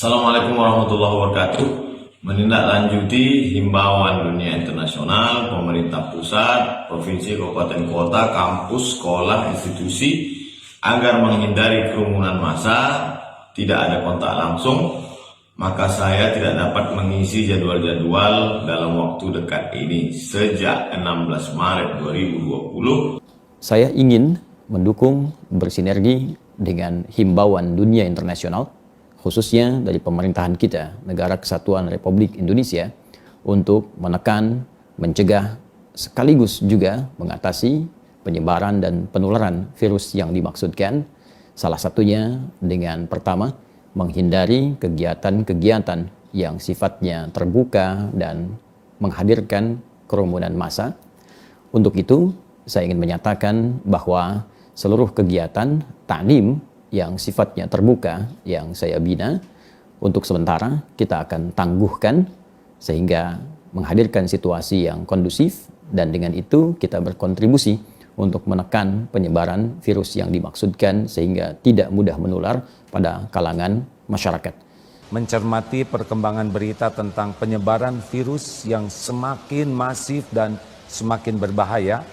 Assalamualaikum warahmatullahi wabarakatuh. Menindaklanjuti himbauan dunia internasional, pemerintah pusat, provinsi, kabupaten, kota, kampus, sekolah, institusi agar menghindari kerumunan massa, tidak ada kontak langsung, maka saya tidak dapat mengisi jadwal-jadwal dalam waktu dekat ini. Sejak 16 Maret 2020, saya ingin mendukung bersinergi dengan himbauan dunia internasional, khususnya dari pemerintahan kita, Negara Kesatuan Republik Indonesia, untuk menekan, mencegah, sekaligus juga mengatasi penyebaran dan penularan virus yang dimaksudkan. Salah satunya dengan pertama, menghindari kegiatan-kegiatan yang sifatnya terbuka dan menghadirkan kerumunan massa. Untuk itu, saya ingin menyatakan bahwa seluruh kegiatan ta'lim yang sifatnya terbuka, yang saya bina, untuk sementara kita akan tangguhkan sehingga menghadirkan situasi yang kondusif, dan dengan itu kita berkontribusi untuk menekan penyebaran virus yang dimaksudkan sehingga tidak mudah menular pada kalangan masyarakat. Mencermati perkembangan berita tentang penyebaran virus yang semakin masif dan semakin berbahaya,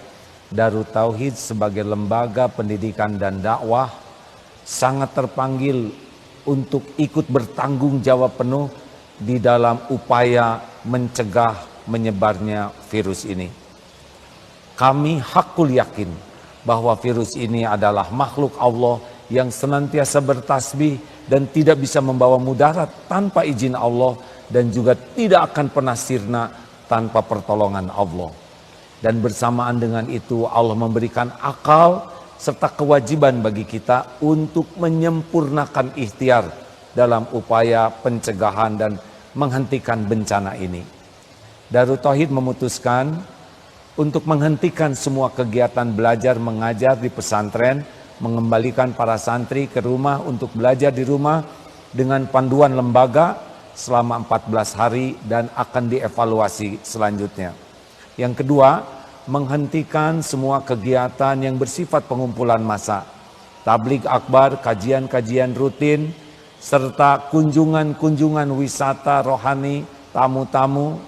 Darut Tauhid sebagai lembaga pendidikan dan dakwah sangat terpanggil untuk ikut bertanggung jawab penuh di dalam upaya mencegah menyebarnya virus ini. Kami hakul yakin bahwa virus ini adalah makhluk Allah yang senantiasa bertasbih dan tidak bisa membawa mudarat tanpa izin Allah, dan juga tidak akan pernah sirna tanpa pertolongan Allah. Dan bersamaan dengan itu Allah memberikan akal serta kewajiban bagi kita untuk menyempurnakan ikhtiar dalam upaya pencegahan dan menghentikan bencana ini. Darut Tauhid memutuskan untuk menghentikan semua kegiatan belajar mengajar di pesantren, mengembalikan para santri ke rumah untuk belajar di rumah dengan panduan lembaga selama 14 hari dan akan dievaluasi selanjutnya. Yang kedua, menghentikan semua kegiatan yang bersifat pengumpulan massa, tabligh akbar, kajian-kajian rutin, serta kunjungan-kunjungan wisata rohani, tamu-tamu,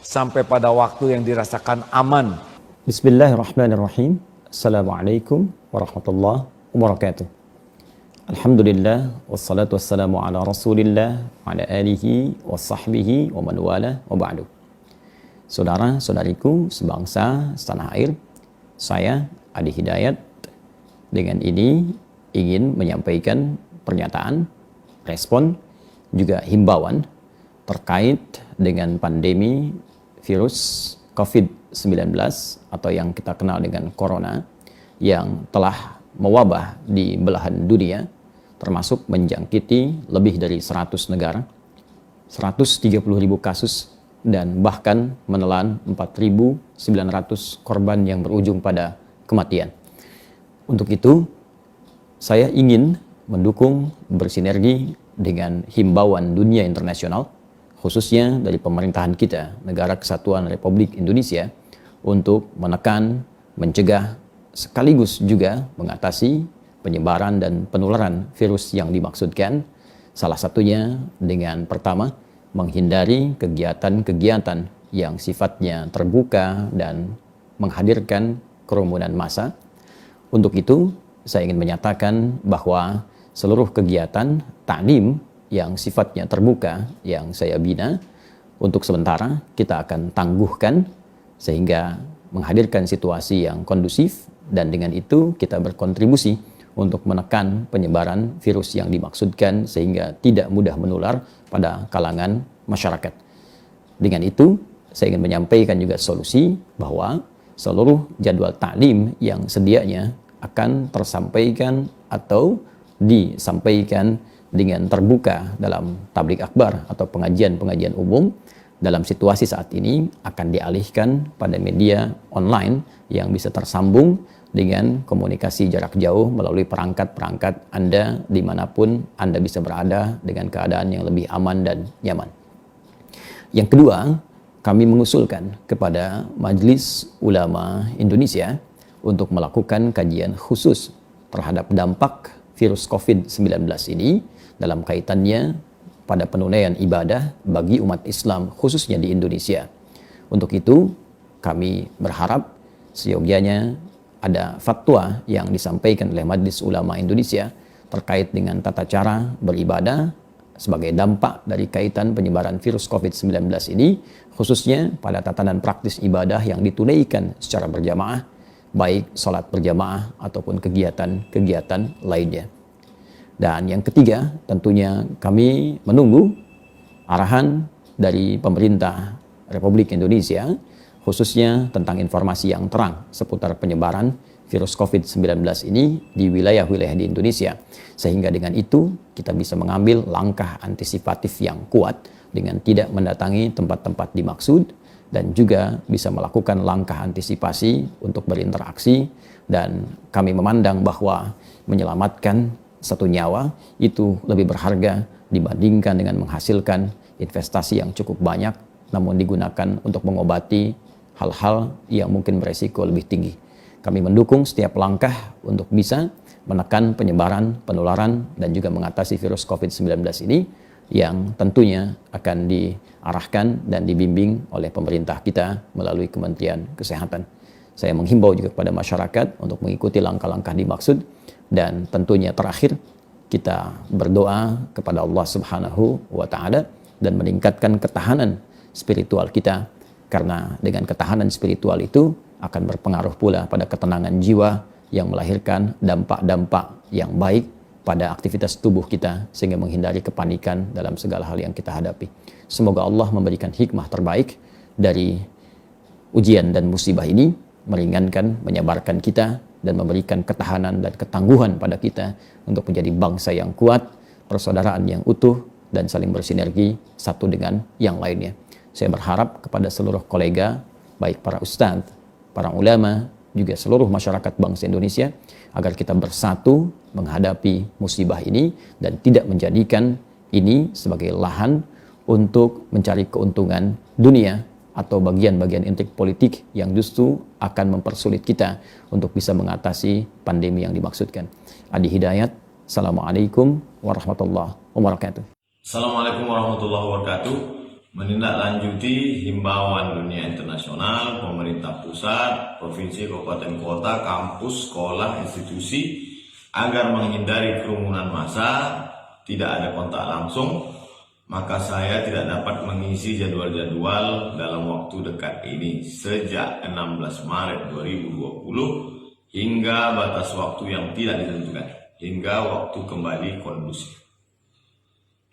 sampai pada waktu yang dirasakan aman. Bismillahirrahmanirrahim. Assalamualaikum warahmatullahi wabarakatuh. Alhamdulillah, wassalatu wassalamu ala rasulillah, wa ala alihi wa sahbihi wa man wala wa ba'du. Saudara-saudariku sebangsa setanah air, saya Adi Hidayat dengan ini ingin menyampaikan pernyataan, respon, juga himbauan terkait dengan pandemi virus COVID-19 atau yang kita kenal dengan Corona yang telah mewabah di belahan dunia, termasuk menjangkiti lebih dari 100 negara, 130.000 kasus, dan bahkan menelan 4.900 korban yang berujung pada kematian. Untuk itu, saya ingin mendukung bersinergi dengan himbauan dunia internasional, khususnya dari pemerintahan kita, Negara Kesatuan Republik Indonesia, untuk menekan, mencegah, sekaligus juga mengatasi penyebaran dan penularan virus yang dimaksudkan. Salah satunya dengan pertama, menghindari kegiatan-kegiatan yang sifatnya terbuka dan menghadirkan kerumunan massa. Untuk itu, saya ingin menyatakan bahwa seluruh kegiatan ta'lim yang sifatnya terbuka, yang saya bina, untuk sementara kita akan tangguhkan sehingga menghadirkan situasi yang kondusif, dan dengan itu kita berkontribusi untuk menekan penyebaran virus yang dimaksudkan sehingga tidak mudah menular pada kalangan masyarakat. Dengan itu, saya ingin menyampaikan juga solusi bahwa seluruh jadwal ta'lim yang sedianya akan tersampaikan atau disampaikan dengan terbuka dalam tabligh akbar atau pengajian-pengajian umum, dalam situasi saat ini akan dialihkan pada media online yang bisa tersambung dengan komunikasi jarak jauh melalui perangkat-perangkat Anda dimanapun Anda bisa berada dengan keadaan yang lebih aman dan nyaman. Yang kedua, kami mengusulkan kepada Majelis Ulama Indonesia untuk melakukan kajian khusus terhadap dampak virus COVID-19 ini dalam kaitannya pada penunaian ibadah bagi umat Islam khususnya di Indonesia. Untuk itu kami berharap seyogyanya ada fatwa yang disampaikan oleh Majelis Ulama Indonesia terkait dengan tata cara beribadah sebagai dampak dari kaitan penyebaran virus COVID-19 ini, khususnya pada tatanan praktis ibadah yang ditunaikan secara berjamaah, baik sholat berjamaah ataupun kegiatan-kegiatan lainnya. Dan yang ketiga, tentunya kami menunggu arahan dari pemerintah Republik Indonesia, khususnya tentang informasi yang terang seputar penyebaran virus COVID-19 ini di wilayah-wilayah di Indonesia. Sehingga dengan itu kita bisa mengambil langkah antisipatif yang kuat dengan tidak mendatangi tempat-tempat dimaksud, dan juga bisa melakukan langkah antisipasi untuk berinteraksi. Dan kami memandang bahwa menyelamatkan satu nyawa itu lebih berharga dibandingkan dengan menghasilkan investasi yang cukup banyak namun digunakan untuk mengobati hal-hal yang mungkin beresiko lebih tinggi. Kami mendukung setiap langkah untuk bisa menekan penyebaran, penularan, dan juga mengatasi virus COVID-19 ini yang tentunya akan diarahkan dan dibimbing oleh pemerintah kita melalui Kementerian Kesehatan. Saya menghimbau juga kepada masyarakat untuk mengikuti langkah-langkah dimaksud, dan tentunya terakhir kita berdoa kepada Allah Subhanahu wa Ta'ala dan meningkatkan ketahanan spiritual kita, karena dengan ketahanan spiritual itu akan berpengaruh pula pada ketenangan jiwa yang melahirkan dampak-dampak yang baik pada aktivitas tubuh kita sehingga menghindari kepanikan dalam segala hal yang kita hadapi. Semoga Allah memberikan hikmah terbaik dari ujian dan musibah ini, meringankan, menyabarkan kita, dan memberikan ketahanan dan ketangguhan pada kita untuk menjadi bangsa yang kuat, persaudaraan yang utuh, dan saling bersinergi satu dengan yang lainnya. Saya berharap kepada seluruh kolega, baik para ustadz, para ulama, juga seluruh masyarakat bangsa Indonesia, agar kita bersatu menghadapi musibah ini dan tidak menjadikan ini sebagai lahan untuk mencari keuntungan dunia atau bagian-bagian intrik politik yang justru akan mempersulit kita untuk bisa mengatasi pandemi yang dimaksudkan. Adi Hidayat, Assalamualaikum warahmatullahi wabarakatuh. Assalamualaikum warahmatullahi wabarakatuh. Menindaklanjuti himbauan dunia internasional, pemerintah pusat, provinsi, kabupaten, kota, kampus, sekolah, institusi agar menghindari kerumunan massa, tidak ada kontak langsung, maka saya tidak dapat mengisi jadwal-jadwal dalam waktu dekat ini sejak 16 Maret 2020 hingga batas waktu yang tidak ditentukan, hingga waktu kembali kondusif.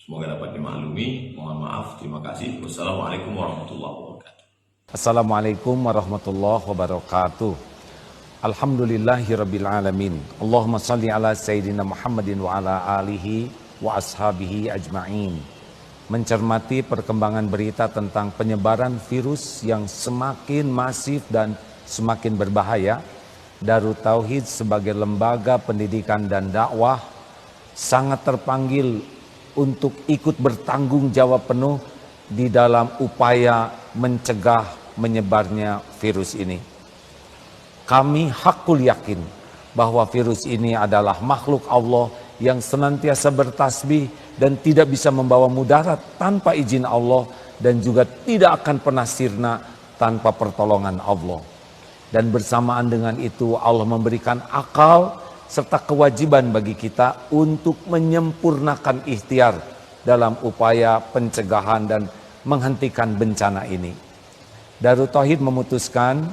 Semoga dapat dimaklumi. Mohon maaf. Terima kasih. Wassalamualaikum warahmatullahi wabarakatuh. Assalamualaikum warahmatullahi wabarakatuh. Alhamdulillahirabbil alamin. Allahumma shalli ala sayyidina Muhammadin wa ala alihi wa ashabihi ajma'in. Mencermati perkembangan berita tentang penyebaran virus yang semakin masif dan semakin berbahaya, Darut Tauhid sebagai lembaga pendidikan dan dakwah sangat terpanggil untuk ikut bertanggung jawab penuh di dalam upaya mencegah menyebarnya virus ini. Kami hakul yakin bahwa virus ini adalah makhluk Allah yang senantiasa bertasbih dan tidak bisa membawa mudarat tanpa izin Allah, dan juga tidak akan pernah sirna tanpa pertolongan Allah. Dan bersamaan dengan itu Allah memberikan akal serta kewajiban bagi kita untuk menyempurnakan ikhtiar dalam upaya pencegahan dan menghentikan bencana ini. Darut Tauhid memutuskan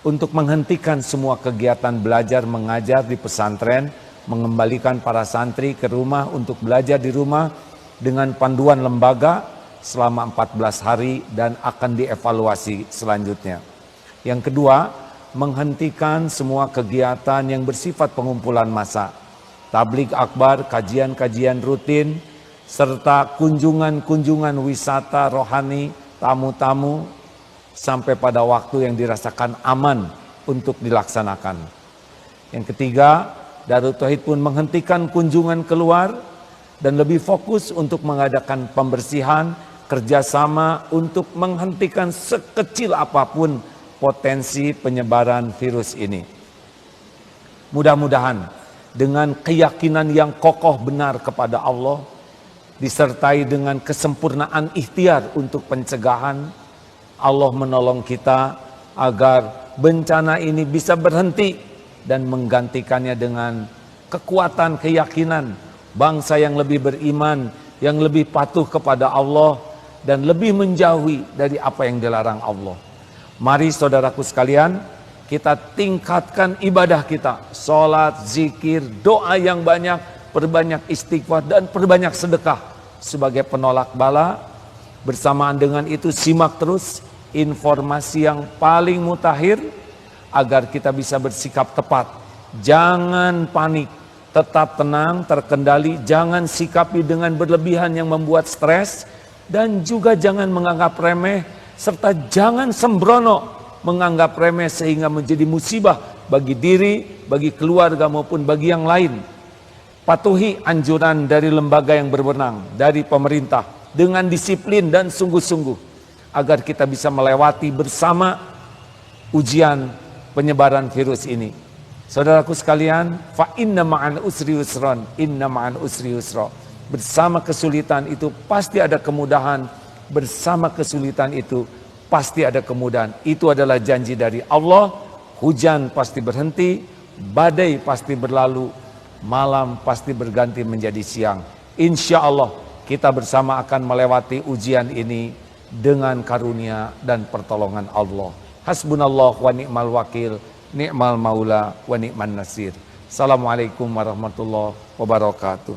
untuk menghentikan semua kegiatan belajar mengajar di pesantren, mengembalikan para santri ke rumah untuk belajar di rumah dengan panduan lembaga selama 14 hari dan akan dievaluasi selanjutnya. Yang kedua, menghentikan semua kegiatan yang bersifat pengumpulan massa, tabligh akbar, kajian-kajian rutin, serta kunjungan-kunjungan wisata rohani, tamu-tamu, sampai pada waktu yang dirasakan aman untuk dilaksanakan. Yang ketiga, Darut Tauhid pun menghentikan kunjungan keluar dan lebih fokus untuk mengadakan pembersihan, kerjasama untuk menghentikan sekecil apapun potensi penyebaran virus ini. Mudah-mudahan dengan keyakinan yang kokoh benar kepada Allah, disertai dengan kesempurnaan ikhtiar untuk pencegahan, Allah menolong kita agar bencana ini bisa berhenti dan menggantikannya dengan kekuatan keyakinan bangsa yang lebih beriman, yang lebih patuh kepada Allah dan lebih menjauhi dari apa yang dilarang Allah. Mari saudaraku sekalian, kita tingkatkan ibadah kita, sholat, zikir, doa yang banyak, perbanyak istighfar dan perbanyak sedekah sebagai penolak bala. Bersamaan dengan itu simak terus informasi yang paling mutakhir agar kita bisa bersikap tepat. Jangan panik, tetap tenang, terkendali, jangan sikapi dengan berlebihan yang membuat stres, dan juga jangan menganggap remeh, serta jangan sembrono menganggap remeh sehingga menjadi musibah bagi diri, bagi keluarga maupun bagi yang lain. Patuhi anjuran dari lembaga yang berwenang, dari pemerintah, dengan disiplin dan sungguh-sungguh, agar kita bisa melewati bersama ujian penyebaran virus ini. Saudaraku sekalian, fa inna ma'al usri yusran, inna ma'al usri yusra. Bersama kesulitan itu pasti ada kemudahan, bersama kesulitan itu pasti ada kemudahan. Itu adalah janji dari Allah. Hujan pasti berhenti, badai pasti berlalu, malam pasti berganti menjadi siang. Insya Allah kita bersama akan melewati ujian ini dengan karunia dan pertolongan Allah. Hasbunallah wa ni'mal wakil, ni'mal maula wa ni'man nasir. Assalamualaikum warahmatullahi wabarakatuh.